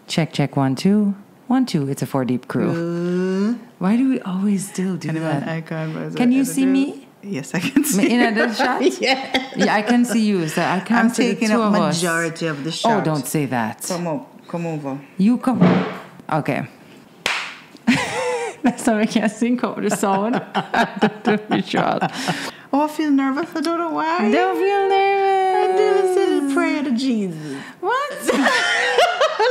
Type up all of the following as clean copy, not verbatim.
Check, check, 1, 2. 1, 2. It's a 4 deep crew. Why do we always still do that? Can you see me? Yes, I can see in a shot? Yeah. Yeah, I can see you. So I can't see the two of us. I'm taking up majority of the shot. Oh, don't say that. Come over. You come. Okay. That's how I can't sync up the sound. Don't be shot. Oh, I feel nervous. I don't know why. Don't feel nervous. I do a little prayer to Jesus. What?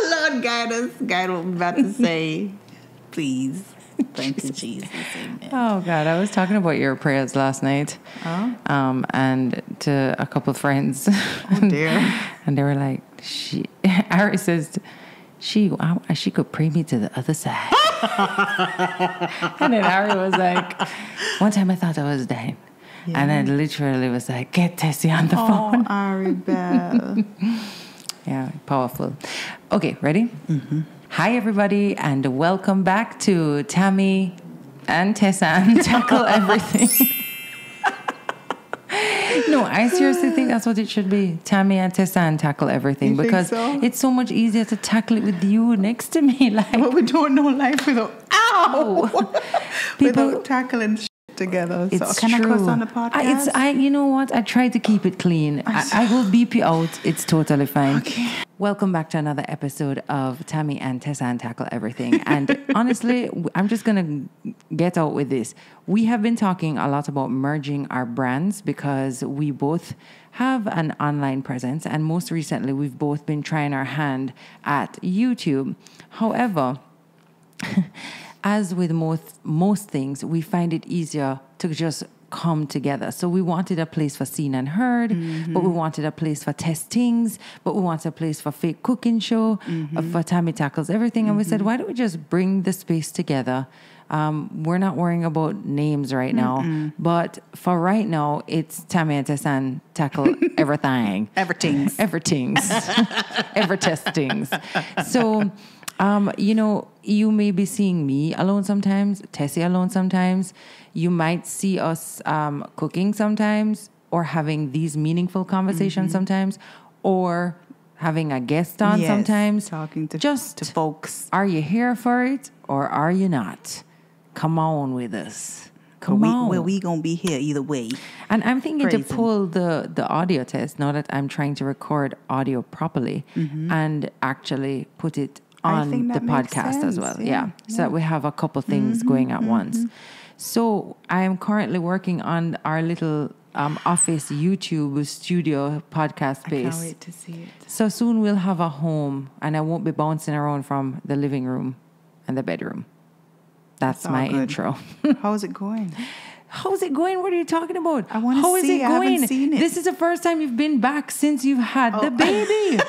Lord, guide us. Guide what I'm about to say. Please. Thank you, Jesus. Amen. Oh, God. I was talking about your prayers last night. Oh? And to a couple of friends. Oh, dear. And they were like, Ari says, she could pray me to the other side. And then Ari was like, one time I thought I was dying. Yeah. And then literally was like, get Tessie on the phone. Oh, Ari Bell. Yeah, powerful. Okay, ready? Mm-hmm. Hi, everybody, and welcome back to Tami and Tessanne Tackle Everything. No, I seriously think that's what it should be. Tami and Tessanne Tackle Everything. You because think so? It's so much easier to tackle it with you next to me. Like, but we don't know life without people without tackling together. It's so can true. I cuss on the podcast? You know what? I try to keep it clean. I will beep you out. It's totally fine. Okay. Welcome back to another episode of Tami and Tessanne Tackle Everything. And honestly, I'm just going to get out with this. We have been talking a lot about merging our brands because we both have an online presence. And most recently, we've both been trying our hand at YouTube. However, as with most things, we find it easier to just come together. So we wanted a place for seen and heard, but we wanted a place for testings, but we wanted a place for fake cooking show, for Tami Tackles Everything. And we said, why don't we just bring the space together? We're not worrying about names right now, but for right now, it's Tami and Tessanne Tackle Everything. Everything's. Ever testings. So, you may be seeing me alone sometimes, Tessie alone sometimes. You might see us cooking sometimes, or having these meaningful conversations sometimes, or having a guest on sometimes. Talking to folks. Are you here for it, or are you not? Come on with us. Come on. Well, we going to be here either way. And I'm thinking to pull the audio test, now that I'm trying to record audio properly, and actually put it on the podcast as well. Yeah. So that we have a couple things going at once. So I am currently working on our little office YouTube studio podcast space. I can't wait to see it. So soon we'll have a home, and I won't be bouncing around from the living room and the bedroom. That's my intro. How's it going? How's it going? What are you talking about? I want to see. I haven't seen it. This is the first time you've been back since you've had the baby.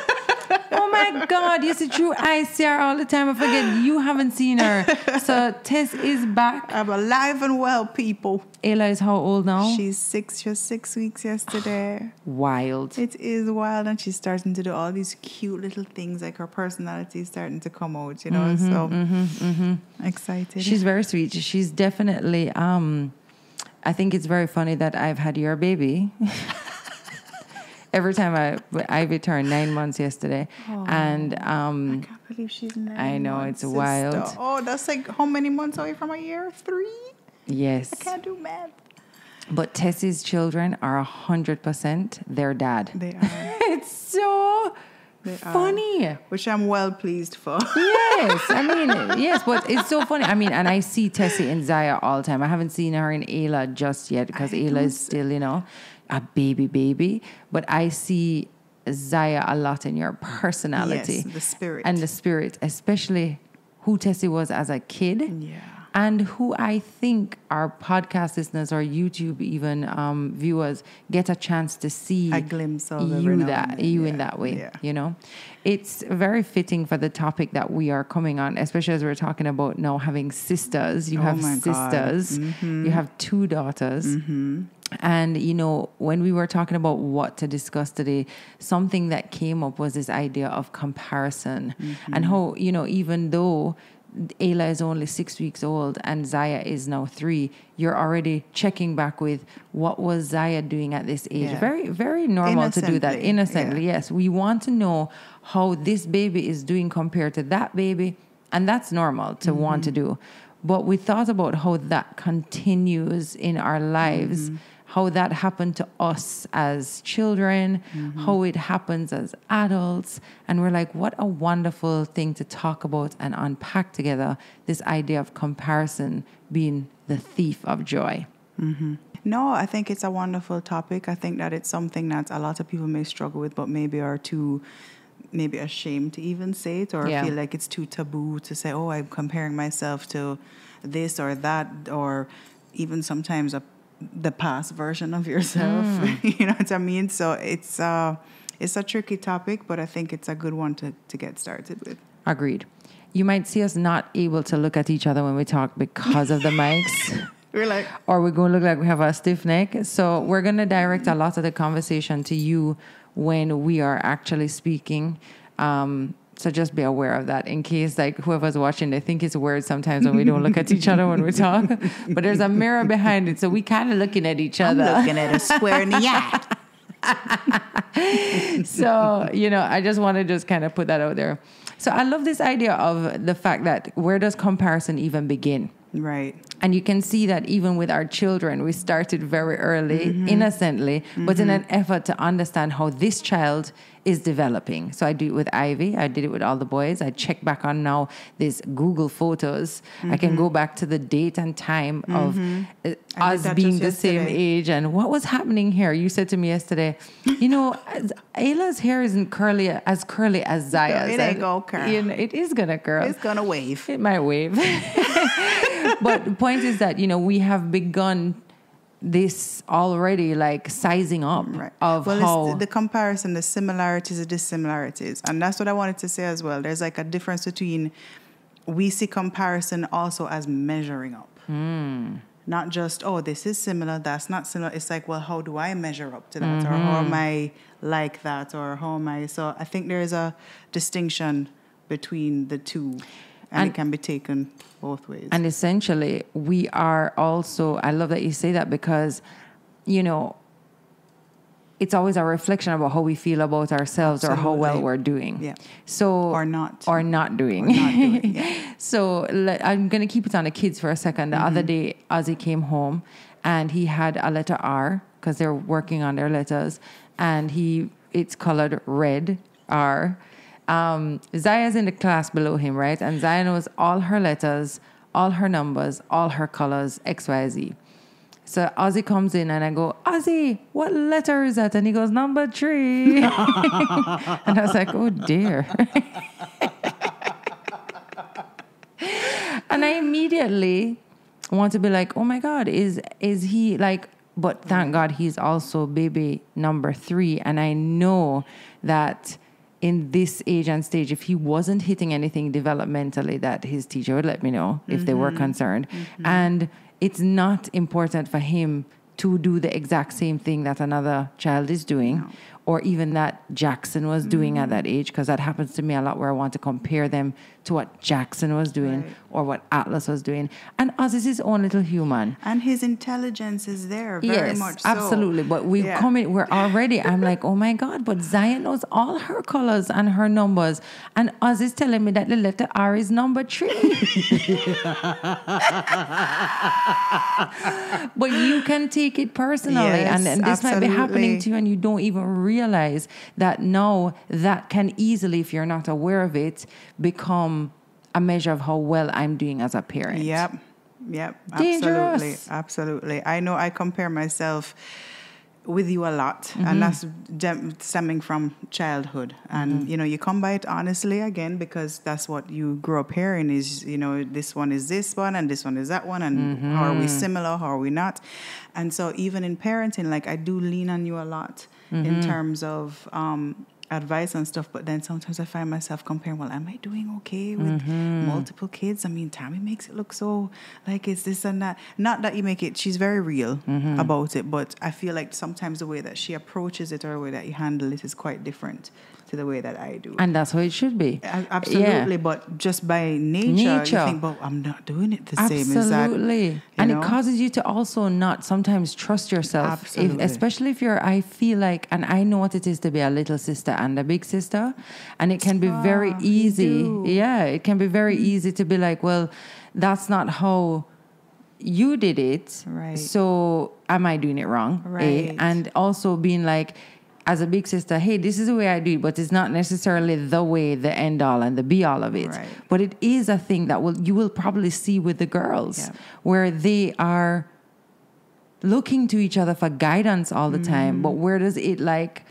Oh my God, yes, it's true. I see her all the time. I forget you haven't seen her. So Tess is back. I'm alive and well, people. Ayla is how old now? She's 6. She was 6 weeks yesterday. Wild. It is wild, and she's starting to do all these cute little things. Like her personality is starting to come out, excited. She's very sweet. She's definitely. I think it's very funny that I've had your baby. Every time Ivy turned 9 months yesterday. And I can't believe she's 9 months. I know, it's sister. wild. Oh, that's like how many months away from a year? 3? Yes. I can't do math. But Tessie's children are 100% their dad. They are. It's so funny. Which I'm well pleased for. Yes. Yes, but it's so funny. And I see Tessie and Zaya all the time. I haven't seen her in Ayla just yet because Ayla is still, a baby. But I see Zaya a lot in your personality. Yes, the spirit. And the spirit, especially who Tessie was as a kid. Yeah. And who I think our podcast listeners or YouTube even viewers get a chance to see a glimpse of you in that way. Yeah. It's very fitting for the topic that we are coming on, especially as we're talking about now having sisters. You have sisters. You have 2 daughters. And, when we were talking about what to discuss today, something that came up was this idea of comparison and how, even though Ayla is only 6 weeks old and Zaya is now 3, you're already checking back with what was Zaya doing at this age. Yeah. Very, very normal to do that innocently. Yeah. Yes, we want to know how this baby is doing compared to that baby, and that's normal to want to do. But we thought about how that continues in our lives, how that happened to us as children, how it happens as adults. And we're like, what a wonderful thing to talk about and unpack together, this idea of comparison being the thief of joy. No, I think it's a wonderful topic. I think that it's something that a lot of people may struggle with, but maybe are too ashamed to even say it, or feel like it's too taboo to say, oh, I'm comparing myself to this or that, or even sometimes the past version of yourself. You know what I mean? So it's a tricky topic, but I think it's a good one to get started with. Agreed. You might see us not able to look at each other when we talk because of the mics. We're like, or we're going to look like we have a stiff neck. So we're going to direct a lot of the conversation to you when we are actually speaking. So just be aware of that in case, like, whoever's watching, they think it's weird sometimes when we don't look at each other when we talk. But there's a mirror behind it, so we kind of looking at each other. I'm looking at a square in the eye. So, I just want to just kind of put that out there. So I love this idea of the fact that where does comparison even begin? Right. And you can see that even with our children, we started very early, innocently, but in an effort to understand how this child is developing. So I do it with Ivy. I did it with all the boys. I check back on now these Google photos. I can go back to the date and time of us being the same age and what was happening here. You said to me yesterday, Ayla's hair isn't as curly as Zaya's. It ain't gonna curl. It is gonna curl. It's gonna wave. It might wave. But the point is that, we have begun this already, like sizing up of how... It's the comparison, the similarities, the dissimilarities. And that's what I wanted to say as well. There's like a difference between, we see comparison also as measuring up. Not just, oh, this is similar, that's not similar. It's like, well, how do I measure up to that? Or how am I like that? Or how am I... So I think there is a distinction between the two. And it can be taken both ways. And essentially, we are also, I love that you say that because, it's always a reflection about how we feel about ourselves. Absolutely. Or how well we're doing. Yeah. So, or not doing. Or not doing, yeah. So I'm going to keep it on the kids for a second. The other day, Ozzy came home and he had a letter R because they're working on their letters. And it's colored red, R. Zaya's in the class below him, right? And Zaya knows all her letters, all her numbers, all her colors, X, Y, Z. So Ozzy comes in and I go, Ozzy, what letter is that? And he goes, number 3. And I was like, oh dear. And I immediately want to be like, oh my God, is he like, but thank God he's also baby number 3. And I know that in this age and stage, if he wasn't hitting anything developmentally, that his teacher would let me know if they were concerned. And it's not important for him to do the exact same thing that another child is doing, or even that Jackson was doing at that age, because that happens to me a lot where I want to compare them to what Jackson was doing or what Atlas was doing. And us is his own little human. And his intelligence is there, very much so. Absolutely. But we're already, I'm like, oh my God, but Zion knows all her colors and her numbers. And us is telling me that the letter R is number 3. But you can take it personally. Yes, and this absolutely. might be happening to you and you don't even realize that now that can easily, if you're not aware of it, become a measure of how well I'm doing as a parent. Yep. Dangerous. Absolutely. I know I compare myself with you a lot, and that's stemming from childhood. And, you come by it honestly again, because that's what you grew up hearing is, this one is this one and this one is that one. And how are we similar? How are we not? And so even in parenting, like I do lean on you a lot in terms of advice and stuff, but then sometimes I find myself comparing, well, am I doing okay with multiple kids? I mean, Tami makes it look so like it's this and that. Not that you make it, she's very real about it, but I feel like sometimes the way that she approaches it or the way that you handle it is quite different. to the way that I do. And that's how it should be. Absolutely, but just by nature, you think, but I'm not doing it the same. Absolutely. And it causes you to also not sometimes trust yourself. Absolutely. Especially if I feel like, and I know what it is to be a little sister and a big sister, and it can be very easy. Yeah, it can be very easy to be like, well, that's not how you did it. Right. So am I doing it wrong? Right. And also being like, as a big sister, hey, this is the way I do it, but it's not necessarily the way, the end all and the be all of it. Right. But it is a thing that you will probably see with the girls, where they are looking to each other for guidance all the time. But where does it like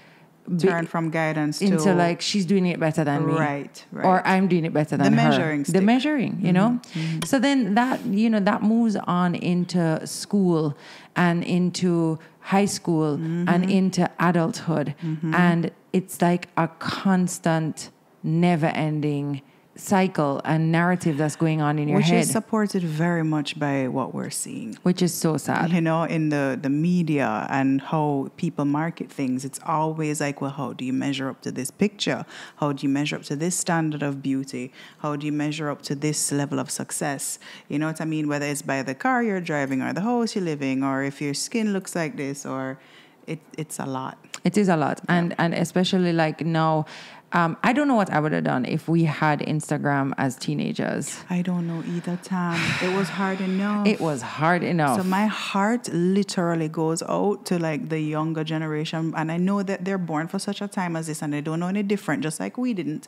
turn from guidance into like she's doing it better than me, right? Or I'm doing it better than her. The measuring, you know. So then that that moves on into school and into high school and into adulthood, and it's like a constant, never-ending cycle and narrative that's going on in your head, which is supported very much by what we're seeing, which is so sad. You know, in the media and how people market things, it's always like, well, how do you measure up to this picture? How do you measure up to this standard of beauty? How do you measure up to this level of success? You know what I mean? Whether it's by the car you're driving or the house you're living, or if your skin looks like this, or it's a lot. It is a lot. And especially like now, I don't know what I would have done if we had Instagram as teenagers. I don't know either, Tam. It was hard enough. It was hard enough. So my heart literally goes out to like the younger generation. And I know that they're born for such a time as this and they don't know any different, just like we didn't.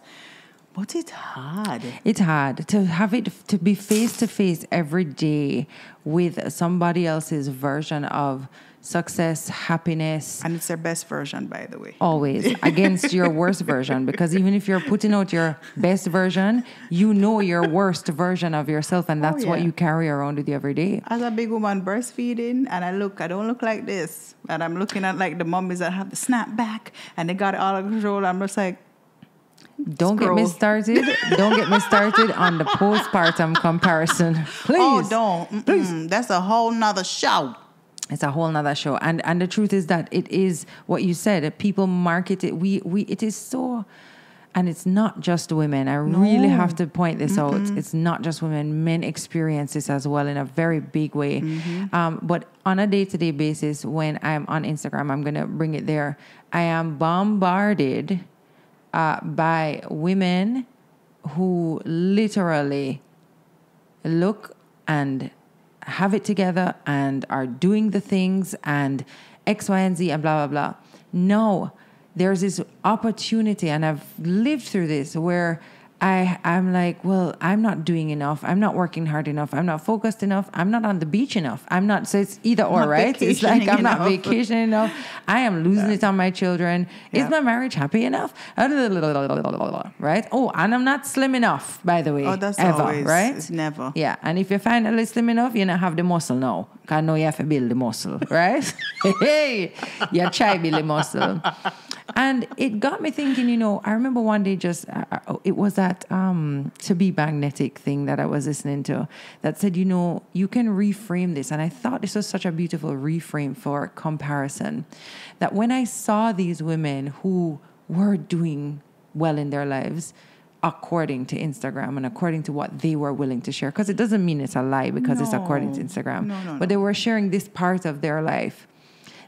But it's hard. It's hard to have it, to be face to face every day with somebody else's version of success, happiness. And it's their best version, by the way. Always against your worst version, because even if you're putting out your best version, you know your worst version of yourself, and that's what you carry around with you every day. As a big woman breastfeeding, and I don't look like this, and I'm looking at like the mummies that have the snap back, and they got it all under control. I'm just like, Don't get me started. Don't get me started on the postpartum comparison. Please. Oh, don't. Please. That's a whole nother show. It's a whole nother show. And the truth is that it is what you said. People market it. It is so, and it's not just women. I really have to point this out. It's not just women. Men experience this as well in a very big way. But on a day-to-day basis, when I'm on Instagram, I'm going to bring it there. I am bombarded by women who literally look and have it together and are doing the things and X, Y, and Z and blah, blah, blah. No, there's this opportunity, and I've lived through this, where I'm like, well, I'm not doing enough. I'm not working hard enough. I'm not focused enough. I'm not on the beach enough. I'm not, so it's either or, right? It's like, I'm not vacationing enough. I am losing it on my children. Is my marriage happy enough? Right? Oh, and I'm not slim enough, by the way. Oh, that's ever, always, right? It's never. Yeah. And if you're finally slim enough, you don't have the muscle now. Because now you have to build the muscle, right? Hey, you try build the muscle. And it got me thinking, I remember one day it was that To Be Magnetic thing that I was listening to that said, you can reframe this. And I thought this was such a beautiful reframe for comparison. That when I saw these women who were doing well in their lives, according to Instagram and according to what they were willing to share, because it doesn't mean it's a lie because it's according to Instagram. No. But they were sharing this part of their life,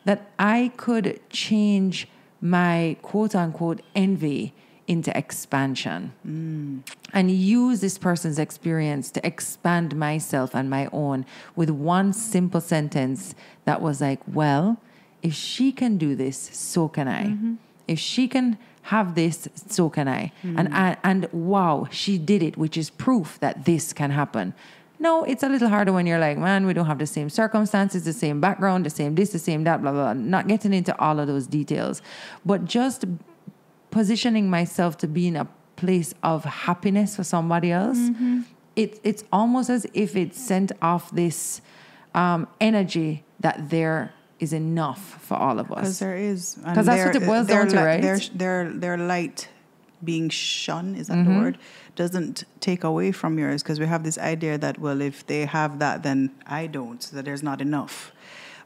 that I could change my quote-unquote envy into expansion and use this person's experience to expand myself and my own with one simple sentence that was like, well, if she can do this, so can I. If she can have this, so can I. And wow, she did it, which is proof that this can happen. No, it's a little harder when you're like, man, we don't have the same circumstances, the same background, the same this, the same that, blah, blah, blah. Not getting into all of those details, but just positioning myself to be in a place of happiness for somebody else. It's almost as if it sent off this energy that there is enough for all of us. Because there is. Because that's what it boils down to, right? Their light being shone, is that the word, doesn't take away from yours, because we have this idea that, well, if they have that, then I don't, so that there's not enough.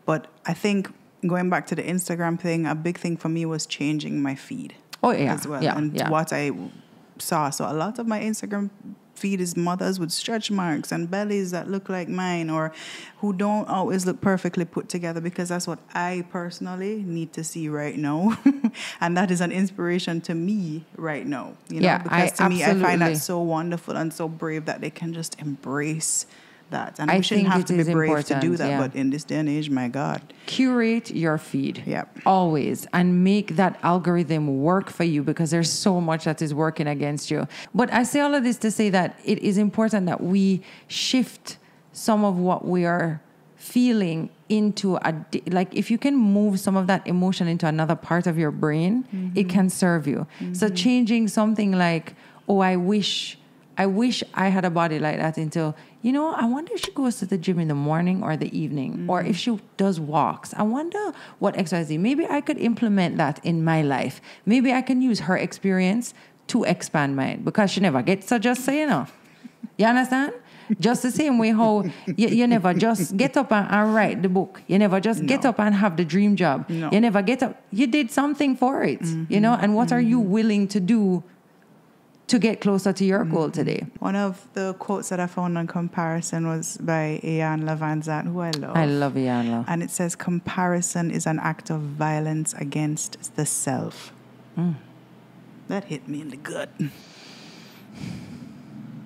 But I think going back to the Instagram thing, a big thing for me was changing my feed. as well. And what I saw. So a lot of my Instagram feed is mothers with stretch marks and bellies that look like mine, or who don't always look perfectly put together, because that's what I personally need to see right now. And that is an inspiration to me right now, you know, because to me, I find that so wonderful and so brave that they can just embrace that. And we shouldn't have to be brave to do that, but in this day and age, my God. Curate your feed. Always. And make that algorithm work for you, because there's so much that is working against you. But I say all of this to say that it is important that we shift some of what we are feeling into like, if you can move some of that emotion into another part of your brain, it can serve you. So changing something like, oh, I wish I had a body like that, into, you know, I wonder if she goes to the gym in the morning or the evening, or if she does walks. I wonder what XYZ. Maybe I could implement that in my life. Maybe I can use her experience to expand mine, because she never gets to just say, you know. You understand? Just the same way how you never just get up and write the book. You never just get up and have the dream job. You never get up. You did something for it, you know. And what are you willing to do to get closer to your goal today? One of the quotes that I found on comparison was by Ayla Van Zandt, who I love. I love Ayla. And it says, comparison is an act of violence against the self. That hit me in the gut.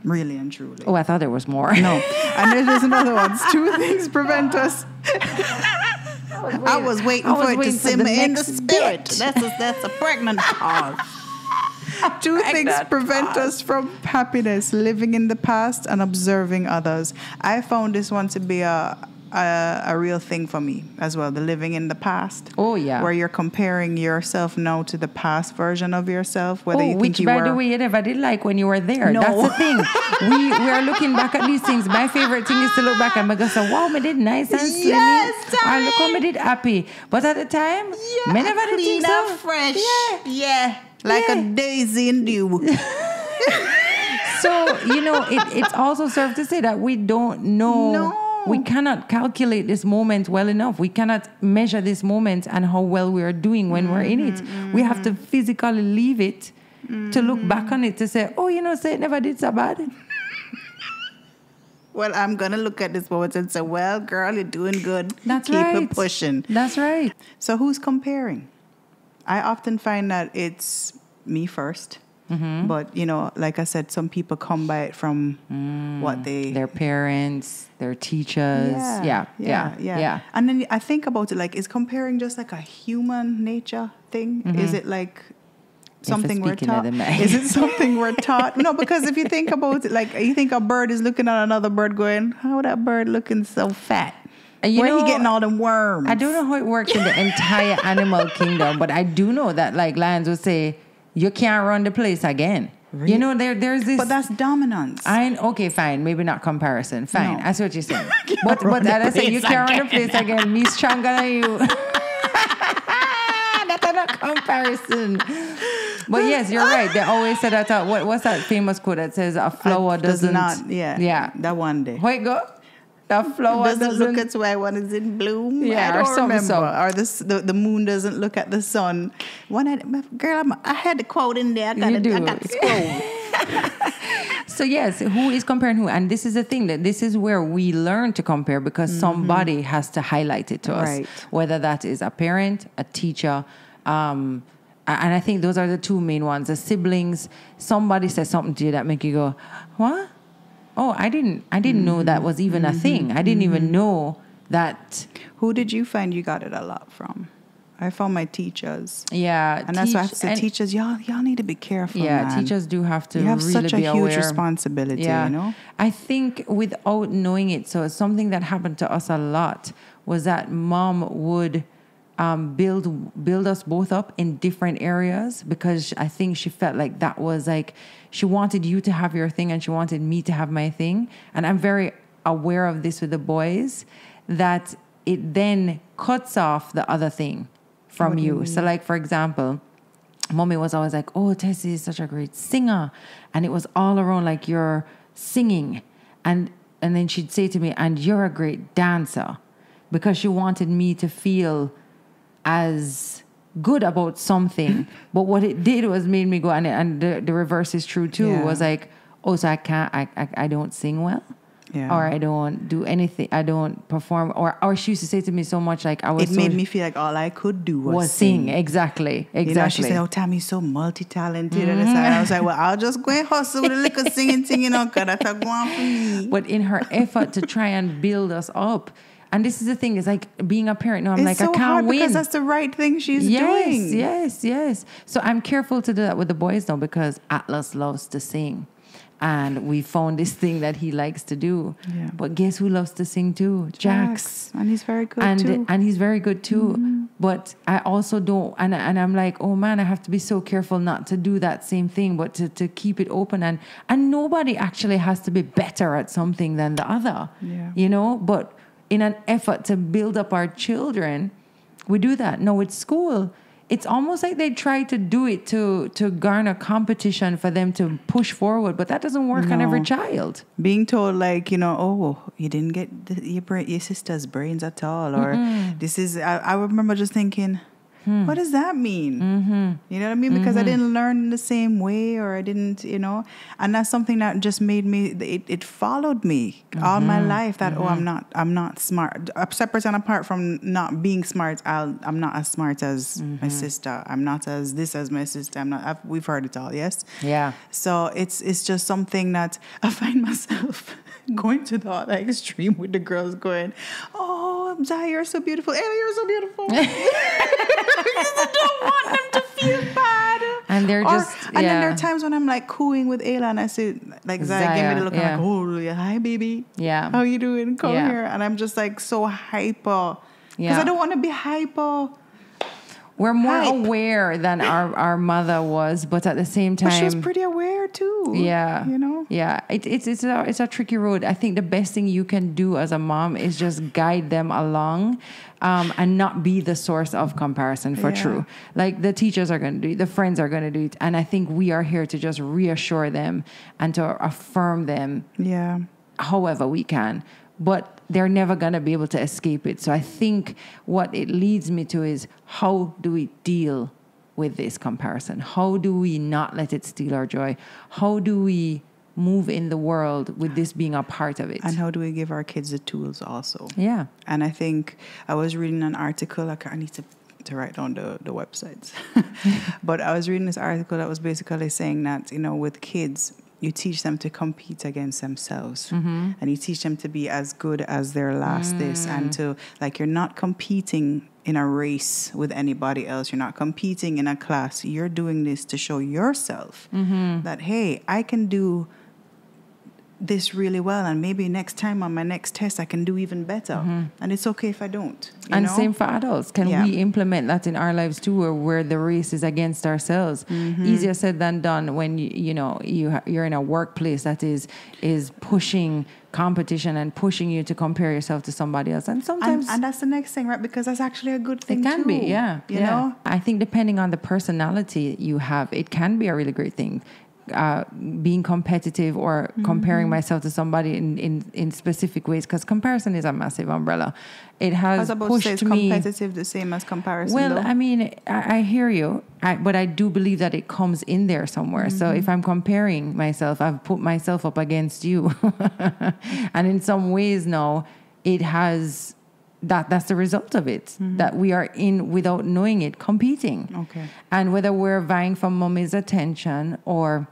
Really and truly. Oh, I thought there was more. No. And there's another one. Two things prevent us. I was waiting for it to simmer in the spirit. That's a pregnant pause. Two things prevent us from happiness: living in the past and observing others. I found this one to be a real thing for me as well, the living in the past. Oh, yeah. Where you're comparing yourself now to the past version of yourself. Whether you think which, by the way, you never did like when you were there. No. That's the thing. We are looking back at these things. My favorite thing is to look back and go, so, wow, me did nice and slim. Yes, and look how me did happy. But at the time, me never did think so. Clean and fresh. Yeah. Like a daisy in dew. So, you know, it's also served to say that we don't know. No. We cannot calculate this moment well enough. We cannot measure this moment and how well we are doing when we're in it. We have to physically leave it to look back on it to say, oh, you know, say it never did so bad. Well, I'm going to look at this moment and say, well, girl, you're doing good. That's right. Keep it pushing. That's right. So who's comparing? I often find that it's me first. But, you know, like I said, some people come by it from what their parents, their teachers. Yeah. And then I think about it, like, is comparing just like a human nature thing? Is it like something we're taught? Is it something we're taught? No, because if you think about it, like, you think a bird is looking at another bird going, how that bird looking so fat? Where he getting all them worms? I don't know how it works in the entire animal kingdom, but I do know that, like, lions would say, you can't run the place again. Really? You know, there's this... But that's dominance. Okay, fine. Maybe not comparison. Fine. No. I see what you're saying. But I say you can't run the place again. Me stronger than you. That's not comparison. But yes, you're right. They always say that. What's that famous quote that says a flower doesn't... Yeah. That one day. Wait, go. The flower doesn't look at why one is in bloom. Yeah, I don't remember. Or the moon doesn't look at the sun. I had the quote in there. I got the scroll. So yes, who is comparing who? And this is the thing, that this is where we learn to compare, because somebody has to highlight it to us. Whether that is a parent, a teacher, and I think those are the two main ones. The siblings. Somebody says something to you that make you go, what? Oh, I didn't know that was even a thing. I didn't even know that. Who did you find you got it a lot from? I found my teachers. Yeah. And that's why I have to say, teachers, y'all need to be careful, man. Teachers do have to You have really such a huge aware. responsibility, you know? I think without knowing it, so something that happened to us a lot was that mom would build us both up in different areas, because I think she felt like that was like, she wanted you to have your thing and she wanted me to have my thing. And I'm very aware of this with the boys, that it then cuts off the other thing from you. So like, for example, mommy was always like, oh, Tessie is such a great singer. And it was all around like, you're singing. And then she'd say to me, and you're a great dancer, because she wanted me to feel as good about something. But what it did was made me go, and the reverse is true too, was like, oh, so I don't sing well. Yeah. Or I don't do anything. I don't perform. Or she used to say to me so much, like, it made me feel like all I could do was sing. Exactly. You know, she said, oh, Tami's so multi-talented. And I was like, well, I'll just go and hustle with a little singing, you know, because that's a go on for me. But in her effort to try and build us up, and this is the thing, it's like being a parent. No, I'm like, I can't win. Because that's the right thing she's doing. Yes. So I'm careful to do that with the boys now, because Atlas loves to sing. And we found this thing that he likes to do. Yeah. But guess who loves to sing too? Jax. And he's very good too. And he's very good too. But I also don't, and I'm like, oh man, I have to be so careful not to do that same thing, but to keep it open. And nobody actually has to be better at something than the other. Yeah. You know, but in an effort to build up our children, we do that. No, with school, it's almost like they try to do it to garner competition for them to push forward, but that doesn't work on every child. Being told, like, you know, oh, you didn't get your sister's brains at all, or this is, I remember just thinking, what does that mean? You know what I mean? Because I didn't learn in the same way, or I didn't, you know, and that's something that just made me, it followed me all my life, that, I'm not smart. Separate and apart from not being smart, I'm not as smart as my sister. I'm not as this as my sister. We've heard it all, yes? Yeah. So it's just something that I find myself going to the other extreme with the girls going, oh, Zai, you're so beautiful. Ayla, you're so beautiful. I don't want them to feel bad. And they're then there are times when I'm like cooing with Ayla, and I say, like, Zai, give me the look. I'm like, oh, yeah, hi, baby. Yeah. How you doing? Come here. And I'm just like so hyper. Because I don't want to be hyper. We're more aware than our mother was, but at the same time, but she was pretty aware too. Yeah, you know. Yeah, it's a tricky road. I think the best thing you can do as a mom is just guide them along, and not be the source of comparison for true. Like the teachers are going to do it, the friends are going to do it, and I think we are here to just reassure them and to affirm them. Yeah, however we can. But they're never going to be able to escape it. So I think what it leads me to is, how do we deal with this comparison? How do we not let it steal our joy? How do we move in the world with this being a part of it? And how do we give our kids the tools also? Yeah. And I think I was reading an article, I need to write down the websites. But I was reading this article that was basically saying that, you know, with kids, you teach them to compete against themselves, and you teach them to be as good as their last this, and to, like, you're not competing in a race with anybody else. You're not competing in a class. You're doing this to show yourself that, hey, I can do this really well, and maybe next time on my next test I can do even better, and it's okay if I don't. You know? Same for adults. Can we implement that in our lives too, where the race is against ourselves? Easier said than done when you're in a workplace that is pushing competition and pushing you to compare yourself to somebody else, and sometimes and that's the next thing, right? Because that's actually a good thing. It can too, be, you know. I think depending on the personality you have, it can be a really great thing. Being competitive or comparing myself to somebody in specific ways, because comparison is a massive umbrella. It has pushed me. Competitive the same as comparison? Well, though? I mean, I hear you, but I do believe that it comes in there somewhere. So if I'm comparing myself, I've put myself up against you, and in some ways now, it has. That's the result of it, that we are in, without knowing it, competing. Okay. And whether we're vying for mommy's attention, or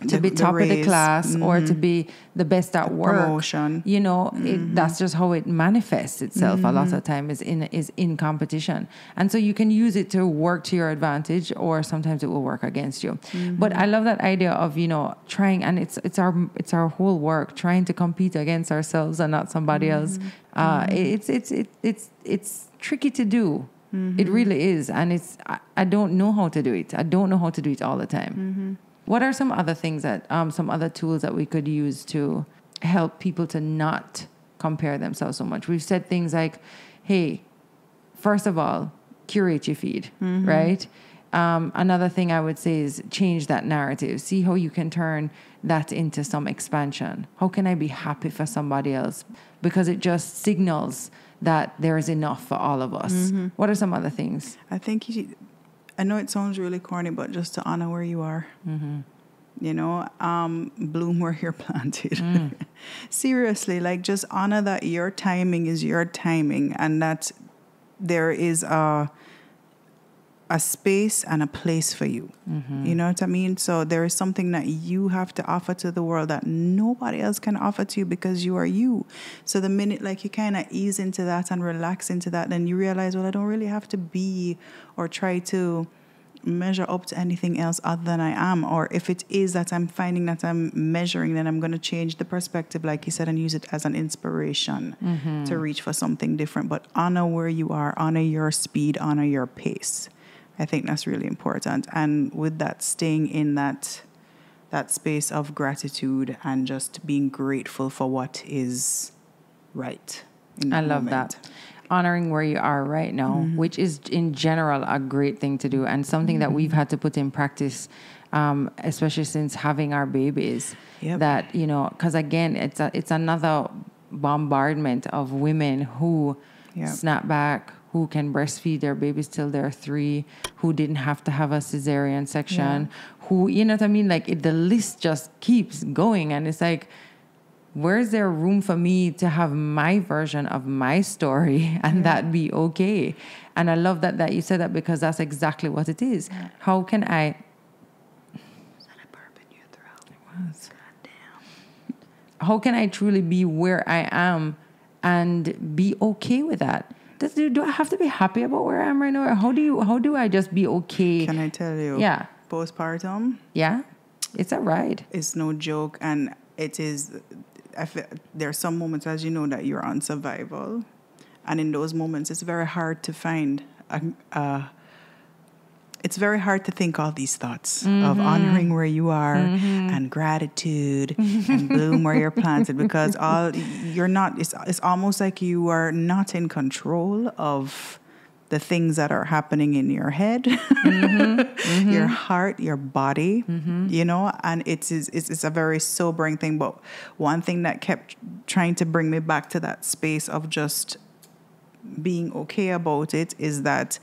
to be top of the class, or to be the best at work, promotion. You know, that's just how it manifests itself. A lot of time is in competition, and so you can use it to work to your advantage, or sometimes it will work against you. But I love that idea of, you know, trying, and it's our whole work, trying to compete against ourselves and not somebody else. It's tricky to do. It really is, and I don't know how to do it. I don't know how to do it all the time. What are some other things that, some other tools that we could use to help people to not compare themselves so much? We've said things like, hey, first of all, curate your feed, right? Another thing I would say is change that narrative. See how you can turn that into some expansion. How can I be happy for somebody else? Because it just signals that there is enough for all of us. What are some other things? I think I know it sounds really corny, but just to honor where you are. You know, bloom where you're planted. Seriously, like just honor that your timing is your timing, and that there is a space and a place for you. You know what I mean? So there is something that you have to offer to the world that nobody else can offer to you, because you are you. So the minute like you kind of ease into that and relax into that, then you realize, well, I don't really have to be or try to measure up to anything else other than I am. Or if it is that I'm finding that I'm measuring, then I'm going to change the perspective, like you said, and use it as an inspiration to reach for something different. But honor where you are, honor your speed, honor your pace. I think that's really important. And with that, staying in that space of gratitude and just being grateful for what is right. I love that. Honoring where you are right now, which is in general a great thing to do, and something that we've had to put in practice, especially since having our babies. That, you know, because again, it's another bombardment of women who snap back, who can breastfeed their babies till they're 3, who didn't have to have a cesarean section, who, you know what I mean? Like the list just keeps going, and it's like, where's there room for me to have my version of my story and that be okay? And I love that you said that, because that's exactly what it is. How can I... Is that a burp in your throat? It was. God damn. How can I truly be where I am and be okay with that? Do I have to be happy about where I am right now? Or how do I just be okay? Can I tell you? Yeah. Postpartum. Yeah. It's a ride. It's no joke. And it is... there are some moments, as you know, that you're on survival, and in those moments it's very hard to find it's very hard to think all these thoughts of honoring where you are and gratitude and bloom where you're planted, because you're not, it's almost like you are not in control of the things that are happening in your head, your heart, your body, you know, and it's a very sobering thing. But one thing that kept trying to bring me back to that space of just being okay about it is that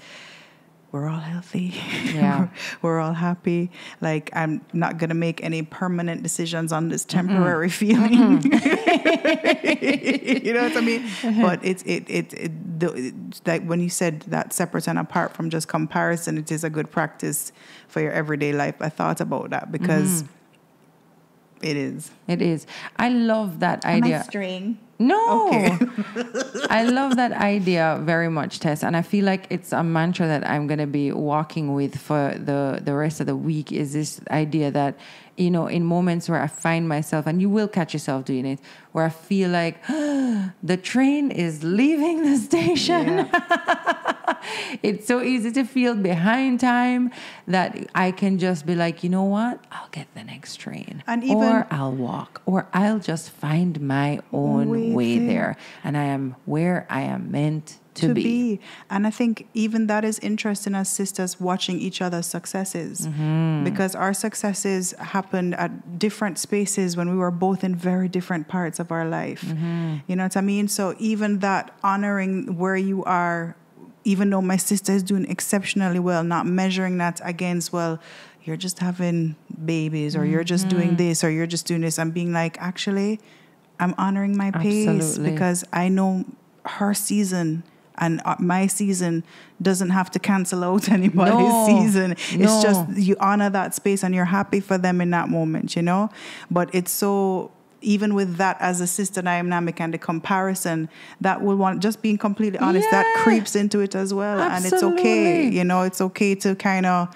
we're all healthy. Yeah. We're all happy. Like, I'm not going to make any permanent decisions on this temporary feeling. You know what I mean? But like when you said that separate and apart from just comparison, it is a good practice for your everyday life. I thought about that because it is. It is. I love that idea. Am I straying? No. Okay. I love that idea very much, Tess. And I feel like it's a mantra that I'm going to be walking with for the rest of the week, is this idea that, you know, in moments where I find myself, and you will catch yourself doing it, where I feel like the train is leaving the station. Yeah. It's so easy to feel behind time that I can just be like, you know what? I'll get the next train. Or I'll walk. Or I'll just find my own way there. And I am where I am meant to be. And I think even that is interesting as sisters, watching each other's successes. Because our successes happened at different spaces when we were both in very different parts of our life. You know what I mean? So even that, honoring where you are, even though my sister is doing exceptionally well, not measuring that against, well, you're just having babies, or you're just doing this, or you're just doing this. I'm being like, actually, I'm honoring my pace, because I know her season and my season doesn't have to cancel out anybody's season. It's just you honor that space and you're happy for them in that moment, you know? But it's so... Even with that, as a sister dynamic and the comparison, that will want, just being completely honest, that creeps into it as well. Absolutely. And it's okay, you know, it's okay to kind of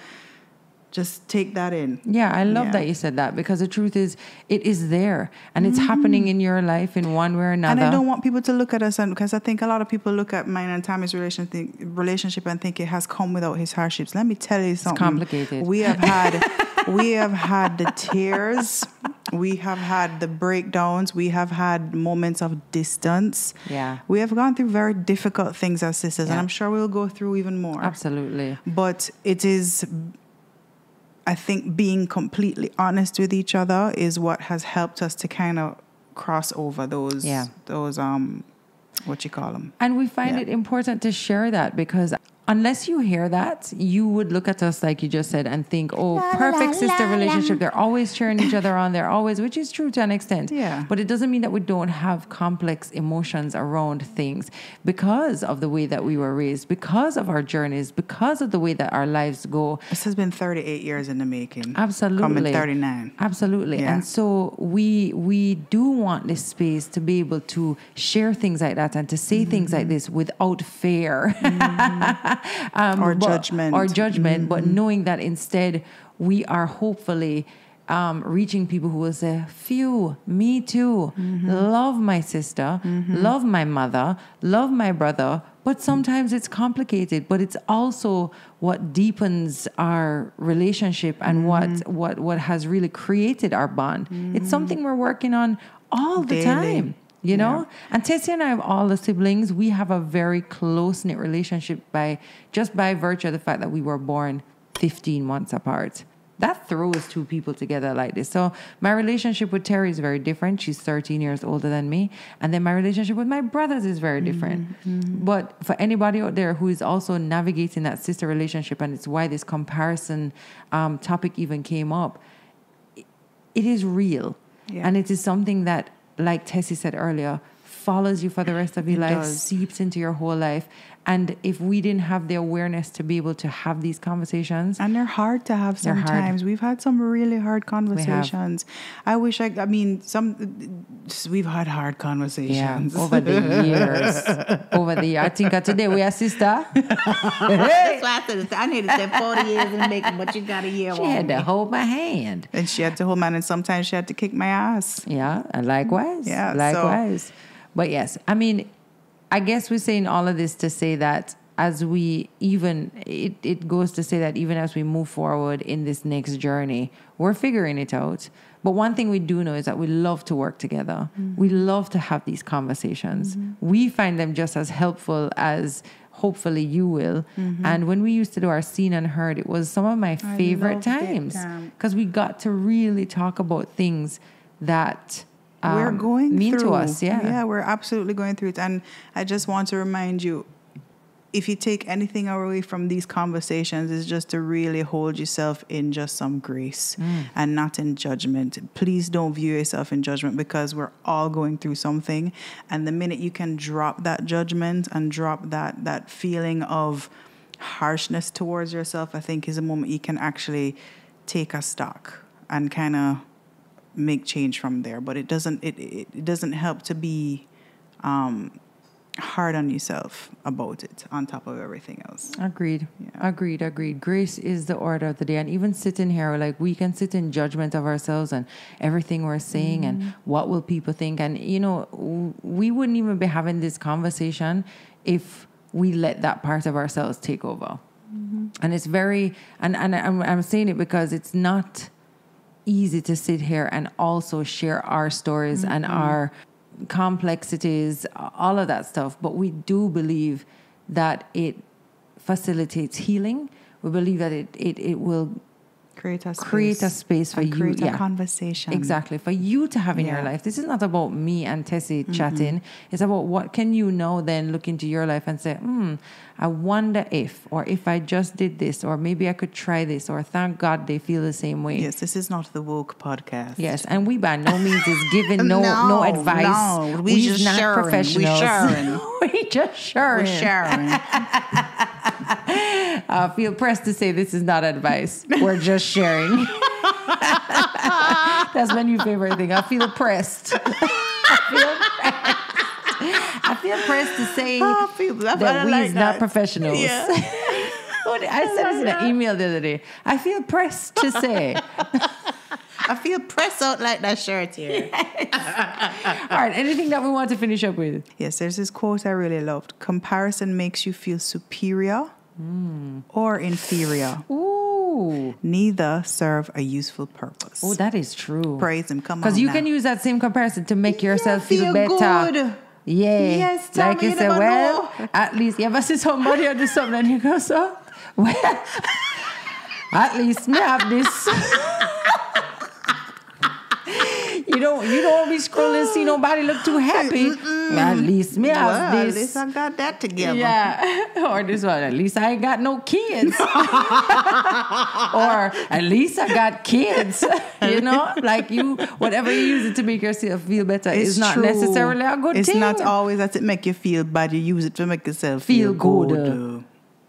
just take that in. Yeah, I love that you said that, because the truth is, it is there and it's happening in your life in one way or another. And I don't want people to look at us, because I think a lot of people look at mine and Tami's relationship and think it has come without his hardships. Let me tell you something. It's complicated. We have had the tears. We have had the breakdowns. We have had moments of distance. Yeah. We have gone through very difficult things as sisters, and I'm sure we'll go through even more. Absolutely. But it is, I think, being completely honest with each other is what has helped us to kind of cross over those what you call them. And we find it important to share that, because unless you hear that, you would look at us like you just said and think, oh, perfect sister relationship. They're always cheering each other on. They're always, which is true to an extent. Yeah. But it doesn't mean that we don't have complex emotions around things because of the way that we were raised, because of our journeys, because of the way that our lives go. This has been 38 years in the making. Absolutely. Coming 39. Absolutely. Yeah. And so we do want this space to be able to share things like that and to say things like this without fear. Or judgment. But knowing that instead we are hopefully reaching people who will say, phew, me too, love my sister, love my mother, love my brother. But sometimes it's complicated, but it's also what deepens our relationship and what has really created our bond. It's something we're working on all the time. You know, and Tessie and I have all the siblings. We have a very close-knit relationship by virtue of the fact that we were born 15 months apart. That throws two people together like this. So my relationship with Terry is very different. She's 13 years older than me. And then my relationship with my brothers is very different. But for anybody out there who is also navigating that sister relationship, and it's why this comparison topic even came up, it is real. Yeah. And it is something that, like Tessie said earlier, follows you for the rest of your life, seeps into your whole life. And if we didn't have the awareness to be able to have these conversations. And they're hard to have sometimes. We've had some really hard conversations. We've had hard conversations. Yeah, over the years. I think today we are sister. That's why I said I needed to say 40 years in the making, but you got a year on me. She had to hold my hand. And she had to hold mine, and sometimes she had to kick my ass. Yeah, and likewise. Yeah, likewise. But yes, I mean, I guess we're saying all of this to say that as we it goes to say that even as we move forward in this next journey, we're figuring it out. But one thing we do know is that we love to work together. We love to have these conversations. We find them just as helpful as hopefully you will. And when we used to do our Seen and Heard, it was some of my favorite times because we got to really talk about things that we're going mean through. To us. Yeah, we're absolutely going through it. And I just want to remind you, if you take anything away from these conversations, is just to really hold yourself in just some grace and not in judgment. Please don't view yourself in judgment, because we're all going through something. And the minute you can drop that judgment and drop that feeling of harshness towards yourself, I think is a moment you can actually take a stock and kind of make change from there. But it doesn't help to be hard on yourself about it on top of everything else. Agreed. Yeah. Agreed. Grace is the order of the day. And even sitting here, like, we can sit in judgment of ourselves and everything we're saying and what will people think. And, you know, we wouldn't even be having this conversation if we let that part of ourselves take over. And it's very, and I'm saying it because it's not easy to sit here and also share our stories and our complexities, all of that stuff. But we do believe that it facilitates healing. We believe that it will create a space for you. Create a conversation. Exactly. For you to have in your life. This is not about me and Tessie chatting. It's about what can you now then look into your life and say, I wonder if, or if I just did this, or maybe I could try this, or thank God they feel the same way. Yes, this is not the woke podcast. Yes, and we by no means is giving no advice. No, we're just not sharing. Professionals. We're sharing. We just sharing. We're sharing. I feel pressed to say this is not advice. We're just sharing. That's my new favorite thing. I feel pressed. I feel pressed to say that we're not professionals. Yeah. I said this in an email the other day. I feel pressed to say. I feel pressed out like that shirt here. All right, anything that we want to finish up with? Yes, there's this quote I really loved. Comparison makes you feel superior or inferior. Ooh. Neither serve a useful purpose. Oh, that is true. Praise him. Come on. Because you now. can use that same comparison to make yourself feel better. Good. Yeah. Yes, Tami, like you you say, never well, know. at least you ever see somebody or do something and you go, so, well, at least me have this. You don't be scrolling and see nobody look too happy. At least me have Well, this. at least I got that together. Yeah. Or this one, at least I ain't got no kids. Or at least I got kids. You know? Like whatever you use it to make yourself feel better is not true. necessarily a good It's thing. not always that it make you feel bad. You use it to make yourself Feel feel good. good.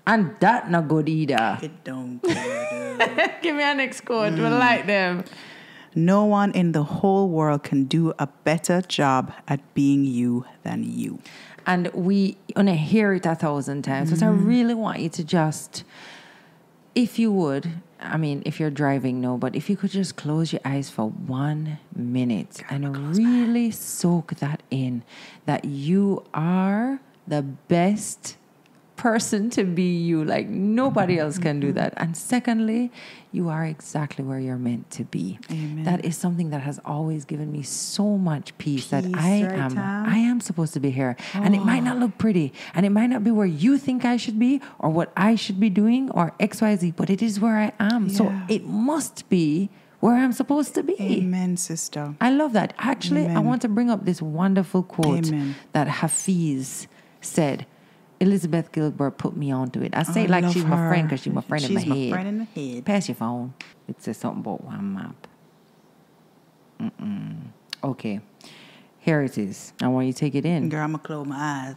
And that not good either. It don't good. Give me a next quote. We like them. No one in the whole world can do a better job at being you than you. And we want to hear it 1,000 times. But I really want you to just, if you would, I mean, if you're driving, no, but if you could just close your eyes for 1 minute and really soak that in, that you are the best person to be you. Like nobody else can do that. And secondly, you are exactly where you're meant to be. Amen. That is something that has always given me so much peace that Peace, I right, Tam? am supposed to be here. And it might not look pretty and it might not be where you think I should be or what I should be doing or XYZ, but it is where I am. So Yeah. it must be where I'm supposed to be. Amen, sister. I love that. Actually, I Amen. want to bring up this wonderful quote Amen. that Hafiz said. Elizabeth Gilbert put me onto it. I say I like love she's my her. friend because she's my friend in my She's my head. friend in the head. Pass your phone. It says something about one map. Okay. Here it is. I want you to take it in. Girl, I'm going to close my eyes.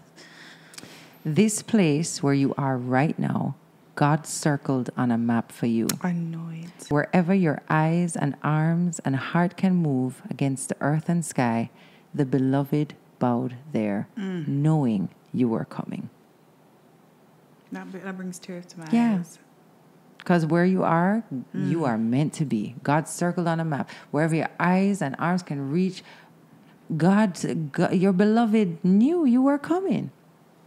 This place where you are right now, God circled on a map for you. I know it. Wherever your eyes and arms and heart can move against the earth and sky, the beloved bowed there, knowing you were coming. That brings tears to my Yeah. eyes. Because where you are meant to be. God circled on a map. Wherever your eyes and arms can reach, God, your beloved knew you were coming.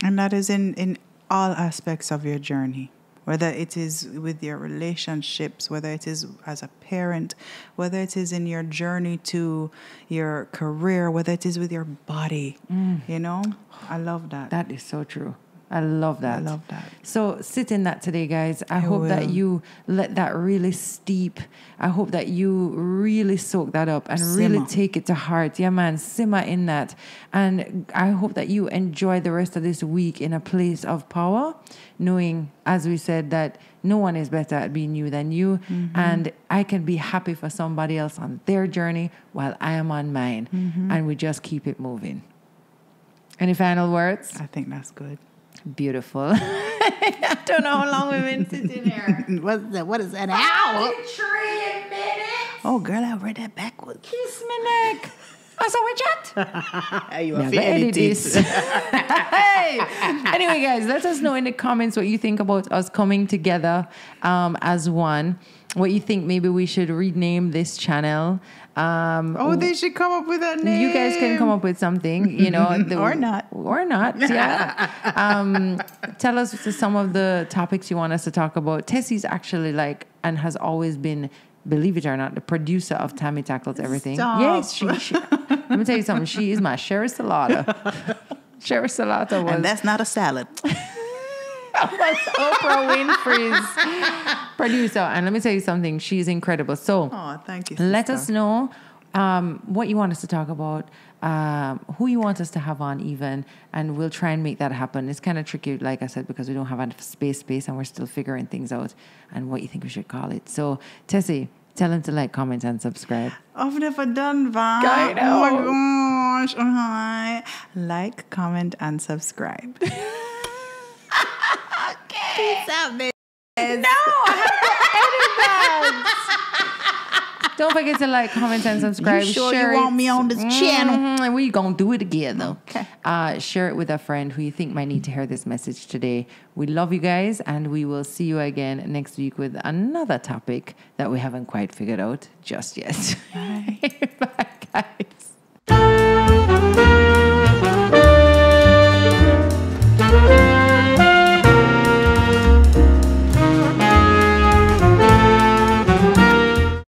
And that is in all aspects of your journey. Whether it is with your relationships, whether it is as a parent, whether it is in your journey to your career, whether it is with your body. You know? I love that. That is so true. I love that. I love that. So sit in that today, guys. I hope that will. you let that really steep. I hope that you really soak that up and really Simmer. take it to heart. Yeah, man, simmer in that. And I hope that you enjoy the rest of this week in a place of power, knowing, as we said, that no one is better at being you than you. And I can be happy for somebody else on their journey while I am on mine. And we just keep it moving. Any final words? I think that's good. Beautiful. I don't know how long we've been sitting here. What is that? An hour? 3 minutes. Oh, girl, I read that backwards. Kiss me neck. Oh, so we chat? You Never edit this. Hey. Anyway, guys, let us know in the comments what you think about us coming together as one. What you think maybe we should rename this channel. They should come up with a name. You guys can come up with something, you know. Or not. Or not, yeah. Tell us some of the topics you want us to talk about. Tessie's actually and has always been, believe it or not, the producer of Tami Tackles Everything. Stop. Yes, she let me tell you something. She is my Sherry Salata. Sherry Salata was... And that's not a salad. was Oprah Winfrey's producer. And let me tell you something. She's incredible. So Thank you, let sister. us know what you want us to talk about, who you want us to have on even, and we'll try and make that happen. It's kind of tricky, like I said, because we don't have a space, and we're still figuring things out and what you think we should call it. So, Tessie, tell them to like, comment, and subscribe. I've never done that. I know. Oh my gosh. Hi. Like, comment, and subscribe. Peace out, bitch. No, I have to edit that. Don't forget to like, comment, and subscribe. You sure Share you want it. me on this channel? And we're going to do it together. Okay. Share it with a friend who you think might need to hear this message today. We love you guys, and we will see you again next week with another topic that we haven't quite figured out just yet. Bye. Bye, guys.